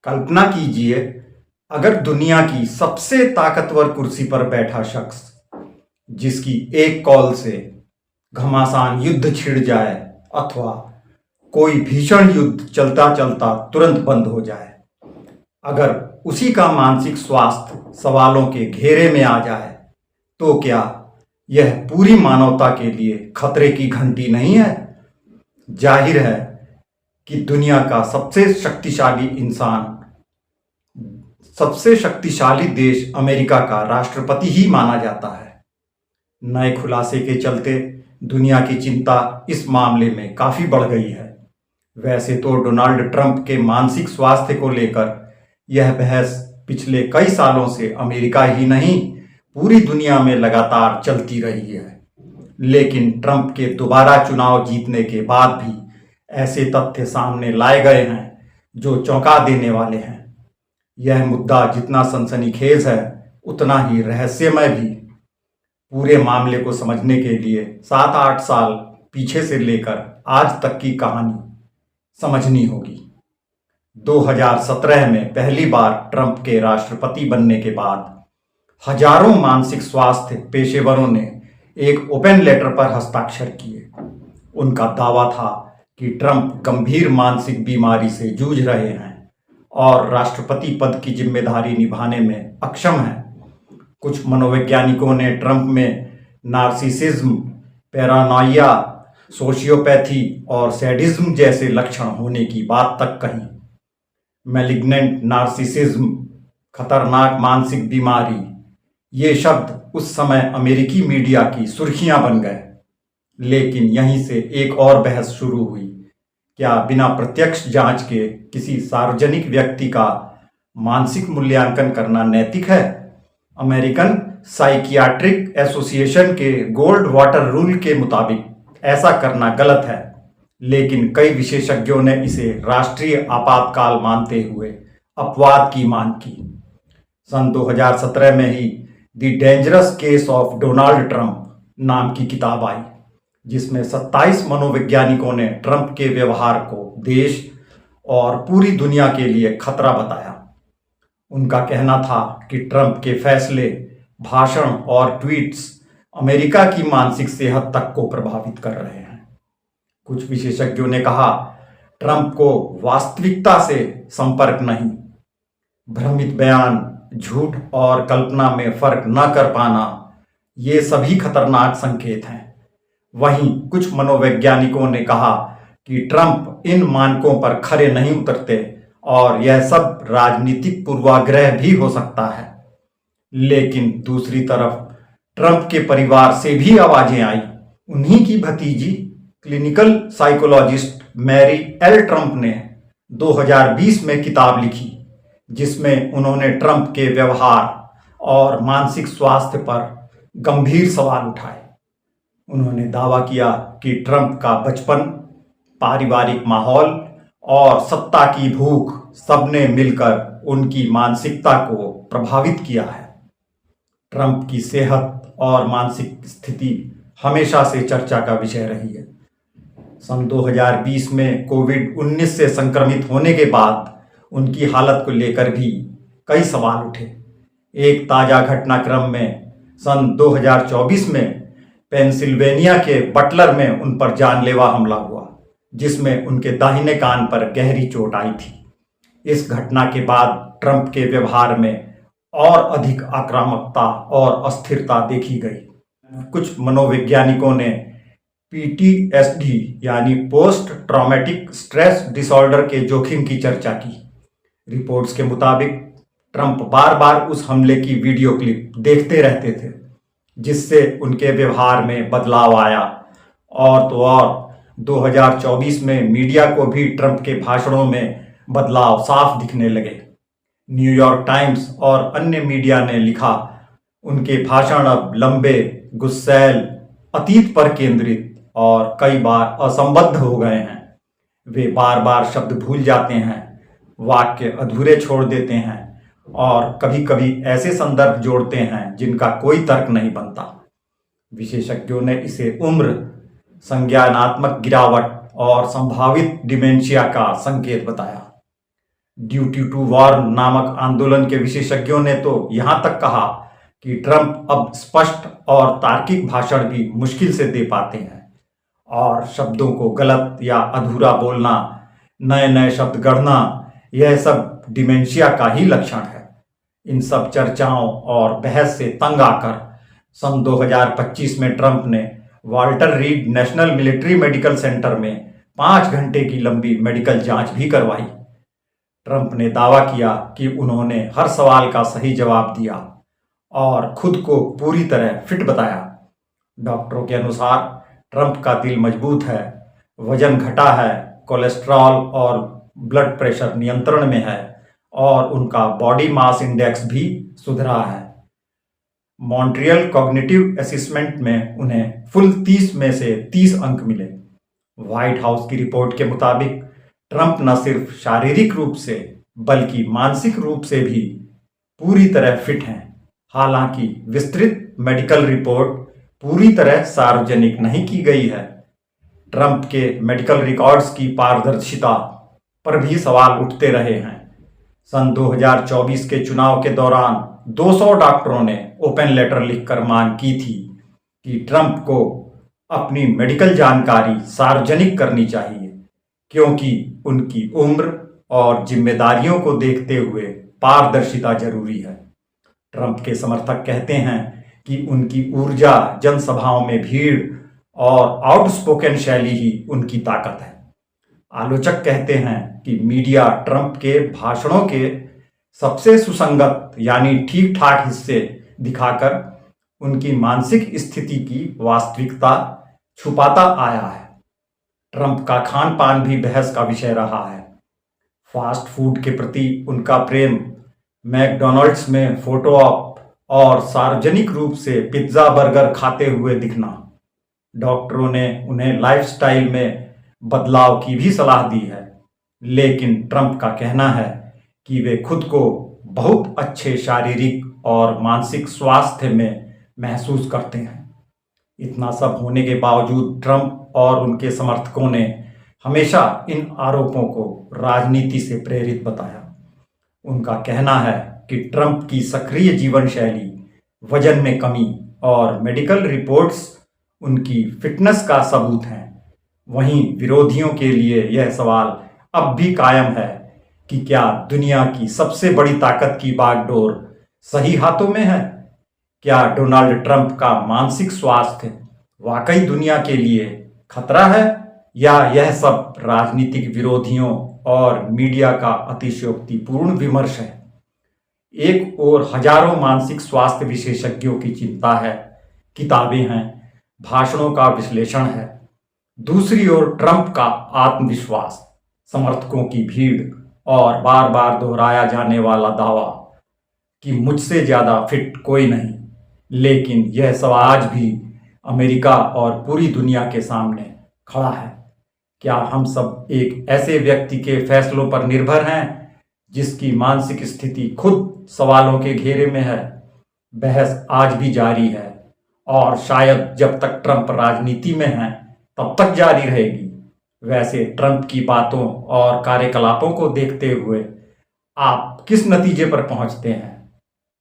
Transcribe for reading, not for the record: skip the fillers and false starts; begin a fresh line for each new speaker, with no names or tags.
कल्पना कीजिए, अगर दुनिया की सबसे ताकतवर कुर्सी पर बैठा शख्स, जिसकी एक कॉल से घमासान युद्ध छिड़ जाए अथवा कोई भीषण युद्ध चलता चलता तुरंत बंद हो जाए, अगर उसी का मानसिक स्वास्थ्य सवालों के घेरे में आ जाए, तो क्या यह पूरी मानवता के लिए खतरे की घंटी नहीं है? जाहिर है कि दुनिया का सबसे शक्तिशाली देश अमेरिका का राष्ट्रपति ही माना जाता है। नए खुलासे के चलते दुनिया की चिंता इस मामले में काफी बढ़ गई है। वैसे तो डोनाल्ड ट्रंप के मानसिक स्वास्थ्य को लेकर यह बहस पिछले कई सालों से अमेरिका ही नहीं, पूरी दुनिया में लगातार चलती रही है। लेकिन ट्रंप के दोबारा चुनाव जीतने के बाद भी ऐसे तथ्य सामने लाए गए हैं जो चौंका देने वाले हैं। यह मुद्दा जितना सनसनीखेज है, उतना ही रहस्यमय भी। पूरे मामले को समझने के लिए 7-8 साल पीछे से लेकर आज तक की कहानी समझनी होगी। 2017 में पहली बार ट्रंप के राष्ट्रपति बनने के बाद हजारों मानसिक स्वास्थ्य पेशेवरों ने एक ओपन लेटर पर हस्ताक्षर किए। उनका दावा था कि ट्रंप गंभीर मानसिक बीमारी से जूझ रहे हैं और राष्ट्रपति पद की जिम्मेदारी निभाने में अक्षम हैं। कुछ मनोवैज्ञानिकों ने ट्रंप में नार्सिसिज्म, पैरानोइया, सोशियोपैथी और सैडिज्म जैसे लक्षण होने की बात तक कही। मैलिग्नेंट नार्सिसिज्म, खतरनाक मानसिक बीमारी, ये शब्द उस समय अमेरिकी मीडिया की सुर्खियां बन गए। लेकिन यहीं से एक और बहस शुरू हुई। क्या बिना प्रत्यक्ष जांच के किसी सार्वजनिक व्यक्ति का मानसिक मूल्यांकन करना नैतिक है? अमेरिकन साइकियाट्रिक एसोसिएशन के गोल्ड वाटर रूल के मुताबिक ऐसा करना गलत है, लेकिन कई विशेषज्ञों ने इसे राष्ट्रीय आपातकाल मानते हुए अपवाद की मांग की। सन 2017 में ही the dangerous case of Donald Trump नाम की किताब आई, जिसमें 27 मनोवैज्ञानिकों ने ट्रंप के व्यवहार को देश और पूरी दुनिया के लिए खतरा बताया। उनका कहना था कि ट्रंप के फैसले, भाषण और ट्वीट्स अमेरिका की मानसिक सेहत तक को प्रभावित कर रहे हैं। कुछ विशेषज्ञों ने कहा, ट्रंप को वास्तविकता से संपर्क नहीं, भ्रमित बयान, झूठ और कल्पना में फर्क न कर पाना, ये सभी खतरनाक संकेत हैं। वहीं कुछ मनोवैज्ञानिकों ने कहा कि ट्रंप इन मानकों पर खरे नहीं उतरते और यह सब राजनीतिक पूर्वाग्रह भी हो सकता है। लेकिन दूसरी तरफ ट्रंप के परिवार से भी आवाजें आई। उन्हीं की भतीजी clinical psychologist Mary L Trump ने 2020 में किताब लिखी, जिसमें उन्होंने ट्रंप के व्यवहार और मानसिक स्वास्थ्य पर गंभीर सवाल उठाए। उन्होंने दावा किया कि ट्रंप का बचपन, पारिवारिक माहौल और सत्ता की भूख सबने मिलकर उनकी मानसिकता को प्रभावित किया है। ट्रंप की सेहत और मानसिक स्थिति हमेशा से चर्चा का विषय रही है। सन 2020 में कोविड-19 से संक्रमित होने के बाद उनकी हालत को लेकर भी कई सवाल उठे। एक ताजा घटनाक्रम में सन 2024 में पेंसिल्वेनिया के बटलर में उन पर जानलेवा हमला हुआ, जिसमें उनके दाहिने कान पर गहरी चोट आई थी। इस घटना के बाद ट्रंप के व्यवहार में और अधिक आक्रामकता और अस्थिरता देखी गई। कुछ मनोवैज्ञानिकों ने PTSD यानी पोस्ट ट्रॉमेटिक स्ट्रेस डिसऑर्डर के जोखिम की चर्चा की। रिपोर्ट्स के मुताबिक ट्रंप बार बार उस हमले की वीडियो क्लिप देखते रहते थे, जिससे उनके व्यवहार में बदलाव आया। और तो और 2024 में मीडिया को भी ट्रंप के भाषणों में बदलाव साफ दिखने लगे। न्यूयॉर्क टाइम्स और अन्य मीडिया ने लिखा, उनके भाषण अब लंबे, गुस्सैल, अतीत पर केंद्रित और कई बार असंबद्ध हो गए हैं। वे बार बार शब्द भूल जाते हैं, वाक्य अधूरे छोड़ देते हैं और कभी कभी ऐसे संदर्भ जोड़ते हैं जिनका कोई तर्क नहीं बनता। विशेषज्ञों ने इसे उम्र, संज्ञानात्मक गिरावट और संभावित डिमेंशिया का संकेत बताया। ड्यूटी टू वॉर नामक आंदोलन के विशेषज्ञों ने तो यहां तक कहा कि ट्रंप अब स्पष्ट और तार्किक भाषण भी मुश्किल से दे पाते हैं और शब्दों को गलत या अधूरा बोलना, नए नए शब्द गढ़ना, यह सब डिमेंशिया का ही लक्षण है। इन सब चर्चाओं और बहस से तंग आकर सन 2025 में ट्रंप ने Walter read national military medical centre में 5 घंटे की लंबी मेडिकल जांच भी करवाई। ट्रंप ने दावा किया कि उन्होंने हर सवाल का सही जवाब दिया और खुद को पूरी तरह फिट बताया। डॉक्टरों के अनुसार ट्रंप का दिल मजबूत है, वजन घटा है, कोलेस्ट्रॉल और ब्लड प्रेशर नियंत्रण में है और उनका बॉडी मास इंडेक्स भी सुधरा है। मॉन्ट्रियल कॉग्निटिव असेसमेंट में उन्हें फुल 30 में से 30 अंक मिले। व्हाइट हाउस की रिपोर्ट के मुताबिक ट्रंप न सिर्फ शारीरिक रूप से बल्कि मानसिक रूप से भी पूरी तरह फिट हैं। हालांकि विस्तृत मेडिकल रिपोर्ट पूरी तरह सार्वजनिक नहीं की गई है। ट्रंप के मेडिकल रिकॉर्ड्स की पारदर्शिता पर भी सवाल उठते रहे हैं। सन 2024 के चुनाव के दौरान 200 डॉक्टरों ने ओपन लेटर लिखकर मांग की थी कि ट्रंप को अपनी मेडिकल जानकारी सार्वजनिक करनी चाहिए, क्योंकि उनकी उम्र और जिम्मेदारियों को देखते हुए पारदर्शिता जरूरी है। ट्रंप के समर्थक कहते हैं कि उनकी ऊर्जा, जनसभाओं में भीड़ और आउटस्पोकन शैली ही उनकी ताकत है। आलोचक कहते हैं कि मीडिया ट्रंप के भाषणों के सबसे सुसंगत यानी ठीक ठाक हिस्से दिखाकर उनकी मानसिक स्थिति की वास्तविकता छुपाता आया है। ट्रंप का खान पान भी बहस का विषय रहा है। फास्ट फूड के प्रति उनका प्रेम, मैकडॉनल्ड्स में फोटो ऑप और सार्वजनिक रूप से पिज्जा बर्गर खाते हुए दिखना। डॉक्टरों ने उन्हें लाइफस्टाइल में बदलाव की भी सलाह दी है, लेकिन ट्रंप का कहना है कि वे खुद को बहुत अच्छे शारीरिक और मानसिक स्वास्थ्य में महसूस करते हैं। इतना सब होने के बावजूद ट्रंप और उनके समर्थकों ने हमेशा इन आरोपों को राजनीति से प्रेरित बताया। उनका कहना है कि ट्रंप की सक्रिय जीवन शैली, वजन में कमी और मेडिकल रिपोर्ट्स उनकी फिटनेस का सबूत हैं। वहीं विरोधियों के लिए यह सवाल अब भी कायम है कि क्या दुनिया की सबसे बड़ी ताकत की बागडोर सही हाथों में है? क्या डोनाल्ड ट्रंप का मानसिक स्वास्थ्य वाकई दुनिया के लिए खतरा है, या यह सब राजनीतिक विरोधियों और मीडिया का अतिशयोक्तिपूर्ण विमर्श है? एक ओर हजारों मानसिक स्वास्थ्य विशेषज्ञों की चिंता है, किताबें हैं, भाषणों का विश्लेषण है। दूसरी ओर ट्रंप का आत्मविश्वास, समर्थकों की भीड़ और बार बार दोहराया जाने वाला दावा कि मुझसे ज्यादा फिट कोई नहीं। लेकिन यह सवाल आज भी अमेरिका और पूरी दुनिया के सामने खड़ा है। क्या हम सब एक ऐसे व्यक्ति के फैसलों पर निर्भर हैं जिसकी मानसिक स्थिति खुद सवालों के घेरे में है? बहस आज भी जारी है और शायद जब तक ट्रंप राजनीति में है तब तक जारी रहेगी। वैसे ट्रंप की बातों और कार्यकलापों को देखते हुए आप किस नतीजे पर पहुंचते हैं?